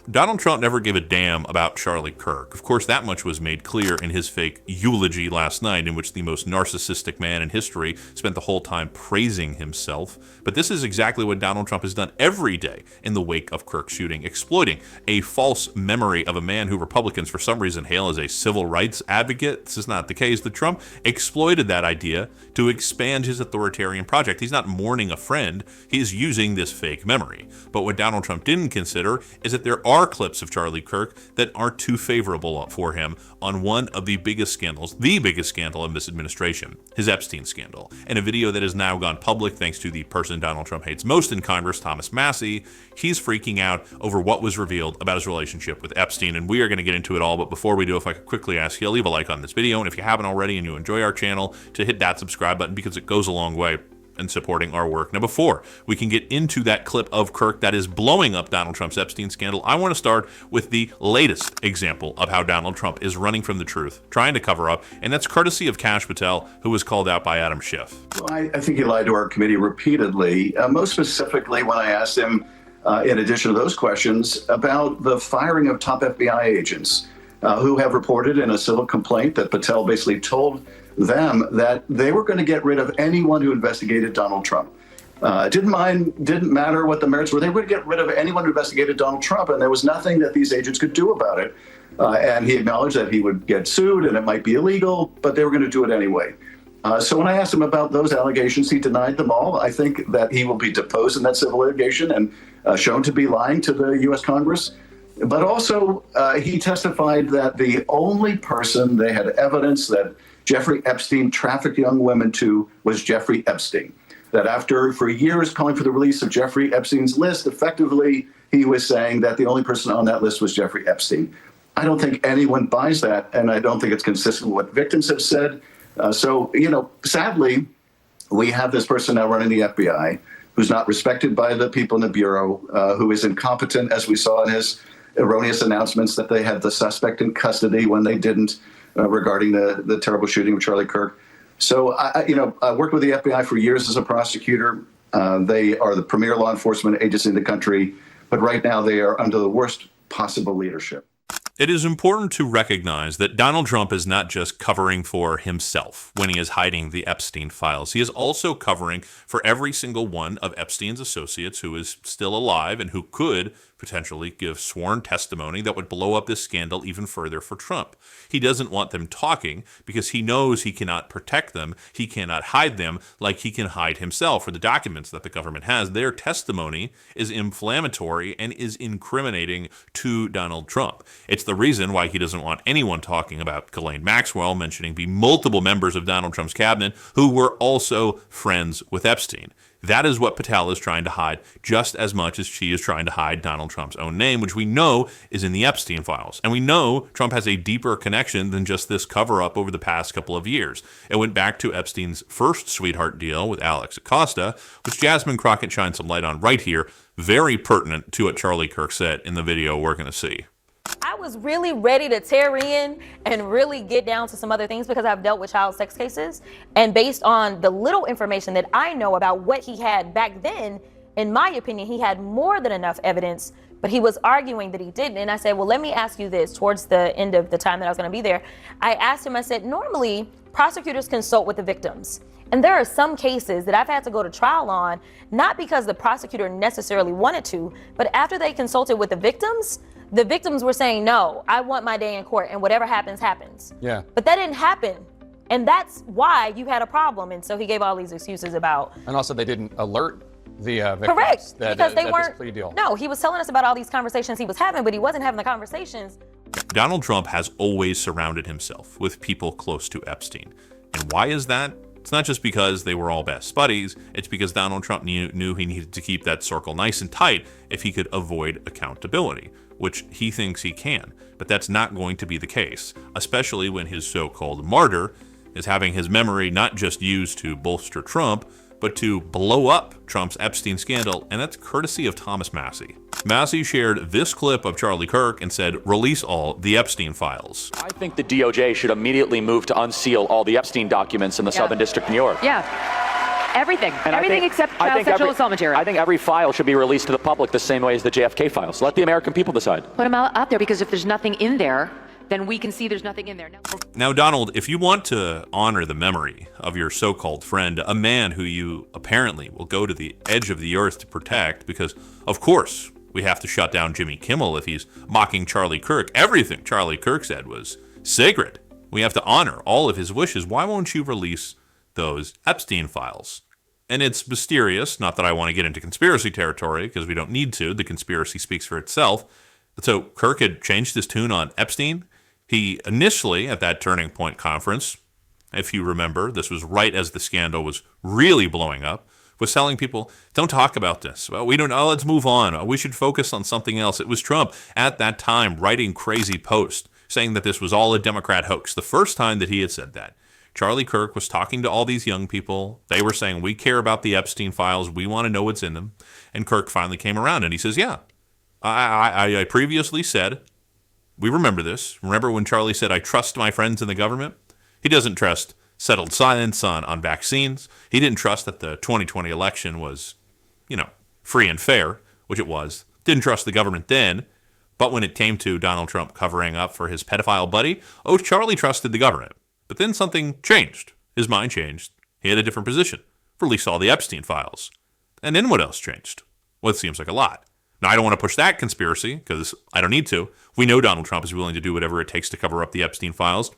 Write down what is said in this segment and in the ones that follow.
Donald Trump never gave a damn about Charlie Kirk. Of course, that much was made clear in his fake eulogy last night, in which the most narcissistic man in history spent the whole time praising himself. But this is exactly what Donald Trump has done every day in the wake of Kirk's shooting, exploiting a false memory of a man who Republicans for some reason hail as a civil rights advocate. This is not the case. The Trump exploited that idea to expand his authoritarian project. He's not mourning a friend. He's using this fake memory. But what Donald Trump didn't consider is that there are clips of Charlie Kirk that aren't too favorable for him on one of the biggest scandals, the biggest scandal of this administration, his Epstein scandal. And a video that has now gone public thanks to the person Donald Trump hates most in Congress, Thomas Massie. He's freaking out over what was revealed about his relationship with Epstein, and we are going to get into it all. But before we do, if I could quickly ask you to leave a like on this video, and if you haven't already and you enjoy our channel, to hit that subscribe button, because it goes a long way in supporting our work. Now, before we can get into that clip of Kirk that is blowing up Donald Trump's Epstein scandal, I want to start with the latest example of how Donald Trump is running from the truth, trying to cover up, and that's courtesy of Kash Patel, who was called out by Adam Schiff. Well, I think he lied to our committee repeatedly, most specifically when I asked him, in addition to those questions, about the firing of top FBI agents who have reported in a civil complaint that Patel basically told them that they were going to get rid of anyone who investigated Donald Trump. Didn't matter what the merits were. They would get rid of anyone who investigated Donald Trump, and there was nothing that these agents could do about it. And he acknowledged that he would get sued and it might be illegal, but they were going to do it anyway. So when I asked him about those allegations, he denied them all. I think that he will be deposed in that civil litigation and shown to be lying to the U.S. Congress. But also, he testified that the only person they had evidence that Jeffrey Epstein trafficked young women to was Jeffrey Epstein. That after, for years, calling for the release of Jeffrey Epstein's list, effectively, he was saying that the only person on that list was Jeffrey Epstein. I don't think anyone buys that, and I don't think it's consistent with what victims have said. So, sadly, we have this person now running the FBI who's not respected by the people in the Bureau, who is incompetent, as we saw in his erroneous announcements that they had the suspect in custody when they didn't, regarding the terrible shooting of Charlie Kirk. So, I worked with the FBI for years as a prosecutor. They are the premier law enforcement agency in the country, but right now they are under the worst possible leadership. It is important to recognize that Donald Trump is not just covering for himself when he is hiding the Epstein files. He is also covering for every single one of Epstein's associates who is still alive and who could potentially give sworn testimony that would blow up this scandal even further for Trump. He doesn't want them talking because he knows he cannot protect them. He cannot hide them like he can hide himself. For the documents that the government has, their testimony is inflammatory and is incriminating to Donald Trump. It's the reason why he doesn't want anyone talking about Ghislaine Maxwell, mentioning the multiple members of Donald Trump's cabinet who were also friends with Epstein. That is what Patel is trying to hide, just as much as she is trying to hide Donald Trump's own name, which we know is in the Epstein files. And we know Trump has a deeper connection than just this cover-up over the past couple of years. It went back to Epstein's first sweetheart deal with Alex Acosta, which Jasmine Crockett shines some light on right here, very pertinent to what Charlie Kirk said in the video we're going to see. I was really ready to tear in and really get down to some other things because I've dealt with child sex cases. And based on the little information that I know about what he had back then, in my opinion, he had more than enough evidence, but he was arguing that he didn't. And I said, well, let me ask you this. Towards the end of the time that I was going to be there, I asked him, I said, normally prosecutors consult with the victims. And there are some cases that I've had to go to trial on, not because the prosecutor necessarily wanted to, but after they consulted with the victims were saying, no, I want my day in court and whatever happens, happens. Yeah. But that didn't happen. And that's why you had a problem. And so he gave all these excuses about. And also they didn't alert the victims. Correct. That, because they that weren't. This plea deal. No, he was telling us about all these conversations he was having, but he wasn't having the conversations. Donald Trump has always surrounded himself with people close to Epstein. And why is that? It's not just because they were all best buddies, it's because Donald Trump knew he needed to keep that circle nice and tight if he could avoid accountability, which he thinks he can. But that's not going to be the case, especially when his so-called martyr is having his memory not just used to bolster Trump, but to blow up Trump's Epstein scandal, and that's courtesy of Thomas Massie. Massie shared this clip of Charlie Kirk and said, release all the Epstein files. I think the DOJ should immediately move to unseal all the Epstein documents in the Southern District of New York. Yeah. Everything. And Everything except child sexual assault material. I think every file should be released to the public the same way as the JFK files. Let the American people decide. Put them out there, because if there's nothing in there, then we can see there's nothing in there. Now, Donald, if you want to honor the memory of your so-called friend, a man who you apparently will go to the edge of the earth to protect, because, of course, we have to shut down Jimmy Kimmel if he's mocking Charlie Kirk. Everything Charlie Kirk said was sacred. We have to honor all of his wishes. Why won't you release those Epstein files? And it's mysterious, not that I want to get into conspiracy territory, because we don't need to. The conspiracy speaks for itself. So Kirk had changed his tune on Epstein. He initially, at that Turning Point conference, if you remember, this was right as the scandal was really blowing up, was telling people, don't talk about this. Well, we don't know, let's move on. We should focus on something else. It was Trump at that time writing crazy posts saying that this was all a Democrat hoax. The first time that he had said that, Charlie Kirk was talking to all these young people. They were saying, we care about the Epstein files. We want to know what's in them. And Kirk finally came around and he says, yeah, I previously said, we remember this. Remember when Charlie said, I trust my friends in the government? He doesn't trust settled silence on vaccines. He didn't trust that the 2020 election was, free and fair, which it was. Didn't trust the government then. But when it came to Donald Trump covering up for his pedophile buddy, Charlie trusted the government. But then something changed. His mind changed. He had a different position. Released all the Epstein files. And then what else changed? Well, it seems like a lot. Now, I don't want to push that conspiracy because I don't need to. We know Donald Trump is willing to do whatever it takes to cover up the Epstein files.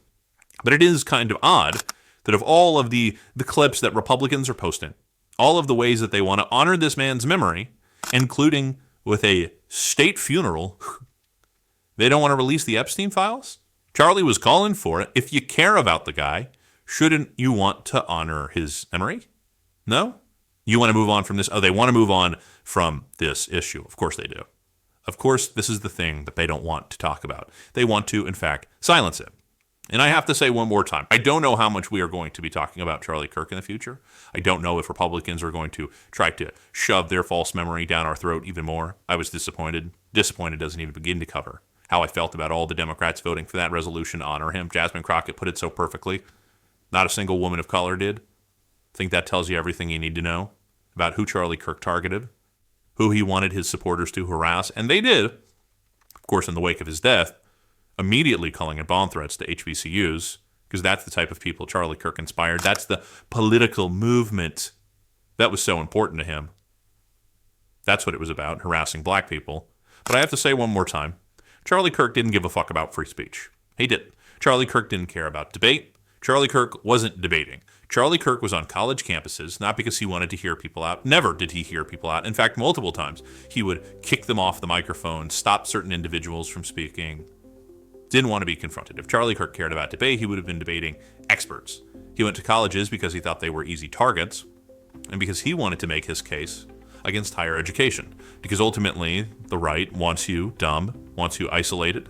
But it is kind of odd that of all of the clips that Republicans are posting, all of the ways that they want to honor this man's memory, including with a state funeral, they don't want to release the Epstein files? Charlie was calling for it. If you care about the guy, shouldn't you want to honor his memory? No? You want to move on from this? Oh, they want to move on from this issue. Of course they do. Of course, this is the thing that they don't want to talk about. They want to, in fact, silence it. And I have to say one more time, I don't know how much we are going to be talking about Charlie Kirk in the future. I don't know if Republicans are going to try to shove their false memory down our throat even more. I was disappointed. Disappointed doesn't even begin to cover how I felt about all the Democrats voting for that resolution to honor him. Jasmine Crockett put it so perfectly. Not a single woman of color did. I think that tells you everything you need to know about who Charlie Kirk targeted, who he wanted his supporters to harass, and they did, of course, in the wake of his death, immediately calling in bomb threats to HBCUs, because that's the type of people Charlie Kirk inspired. That's the political movement that was so important to him. That's what it was about, harassing black people. But I have to say one more time, Charlie Kirk didn't give a fuck about free speech. He didn't. Charlie Kirk didn't care about debate. Charlie Kirk wasn't debating. Charlie Kirk was on college campuses, not because he wanted to hear people out. Never did he hear people out. In fact, multiple times, he would kick them off the microphone, stop certain individuals from speaking. Didn't want to be confronted. If Charlie Kirk cared about debate, he would have been debating experts. He went to colleges because he thought they were easy targets, and because he wanted to make his case against higher education. Because ultimately, the right wants you dumb, wants you isolated,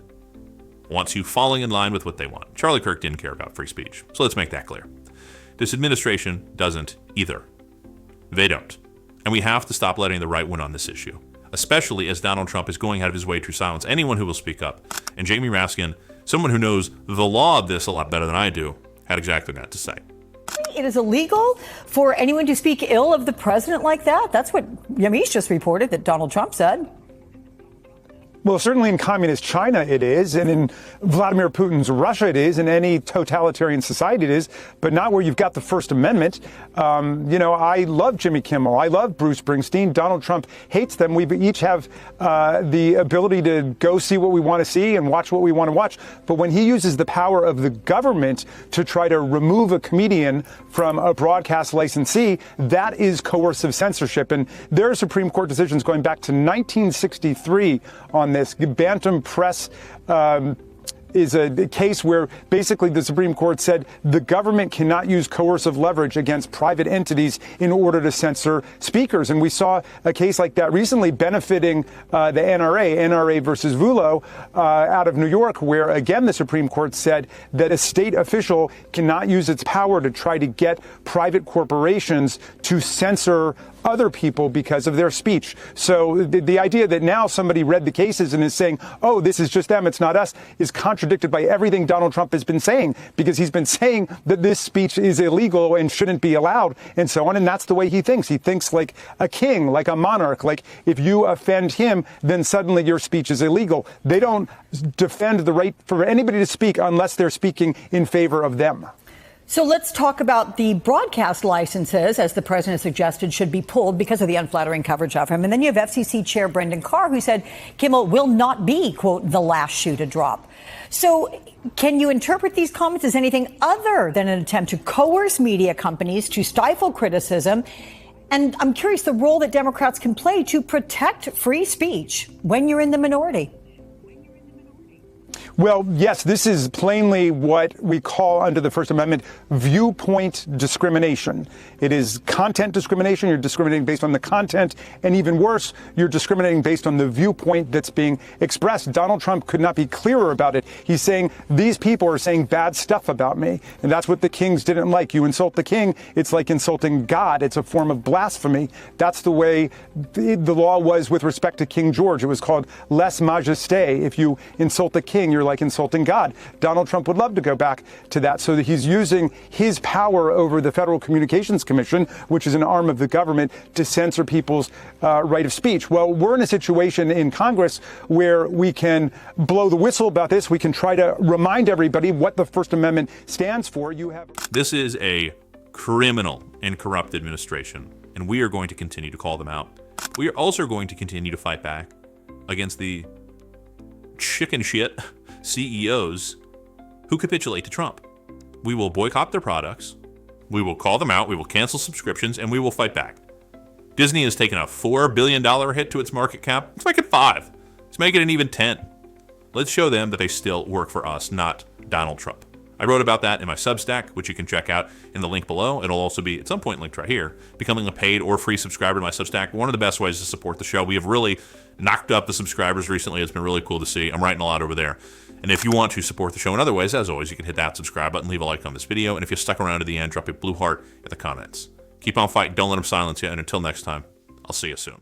wants you falling in line with what they want. Charlie Kirk didn't care about free speech. So let's make that clear. This administration doesn't either. They don't. And we have to stop letting the right win on this issue, especially as Donald Trump is going out of his way to silence anyone who will speak up. And Jamie Raskin, someone who knows the law of this a lot better than I do, had exactly that to say. It is illegal for anyone to speak ill of the president like that. That's what Yamiche just reported that Donald Trump said. Well, certainly in communist China it is, and in Vladimir Putin's Russia it is, in any totalitarian society it is, but not where you've got the First Amendment. I love Jimmy Kimmel. I love Bruce Springsteen. Donald Trump hates them. We each have the ability to go see what we want to see and watch what we want to watch. But when he uses the power of the government to try to remove a comedian from a broadcast licensee, that is coercive censorship. And there are Supreme Court decisions going back to 1963 on this. Bantam Press is a case where basically the Supreme Court said the government cannot use coercive leverage against private entities in order to censor speakers. And we saw a case like that recently benefiting the NRA versus Vulo out of New York, where, again, the Supreme Court said that a state official cannot use its power to try to get private corporations to censor other people because of their speech. So the idea that now somebody read the cases and is saying, oh, this is just them, it's not us, is contradicted by everything Donald Trump has been saying, because he's been saying that this speech is illegal and shouldn't be allowed and so on. And that's the way he thinks. He thinks like a king, like a monarch, like if you offend him, then suddenly your speech is illegal. They don't defend the right for anybody to speak unless they're speaking in favor of them. So let's talk about the broadcast licenses, as the president suggested, should be pulled because of the unflattering coverage of him. And then you have FCC Chair Brendan Carr, who said Kimmel will not be, quote, the last shoe to drop. So can you interpret these comments as anything other than an attempt to coerce media companies to stifle criticism? And I'm curious the role that Democrats can play to protect free speech when you're in the minority. Well, yes, this is plainly what we call under the First Amendment viewpoint discrimination. It is content discrimination. You're discriminating based on the content. And even worse, you're discriminating based on the viewpoint that's being expressed. Donald Trump could not be clearer about it. He's saying these people are saying bad stuff about me. And that's what the kings didn't like. You insult the king, it's like insulting God. It's a form of blasphemy. That's the way the law was with respect to King George. It was called lèse majesté. If you insult the king, you're like insulting God. Donald Trump would love to go back to that, so that he's using his power over the Federal Communications Commission, which is an arm of the government, to censor people's right of speech. Well, we're in a situation in Congress where we can blow the whistle about this. We can try to remind everybody what the First Amendment stands for. This is a criminal and corrupt administration, and we are going to continue to call them out. We are also going to continue to fight back against the chicken shit CEOs who capitulate to Trump. We will boycott their products, we will call them out, we will cancel subscriptions, and we will fight back. Disney has taken a $4 billion hit to its market cap. Let's make it 5. Let's make it an even 10. Let's show them that they still work for us, not Donald Trump. I wrote about that in my Substack, which you can check out in the link below. It'll also be, at some point, linked right here. Becoming a paid or free subscriber to my Substack, one of the best ways to support the show. We have really knocked up the subscribers recently. It's been really cool to see. I'm writing a lot over there. And if you want to support the show in other ways, as always, you can hit that subscribe button, leave a like on this video, and if you stuck around to the end, drop a blue heart in the comments. Keep on fighting, don't let them silence you, and until next time, I'll see you soon.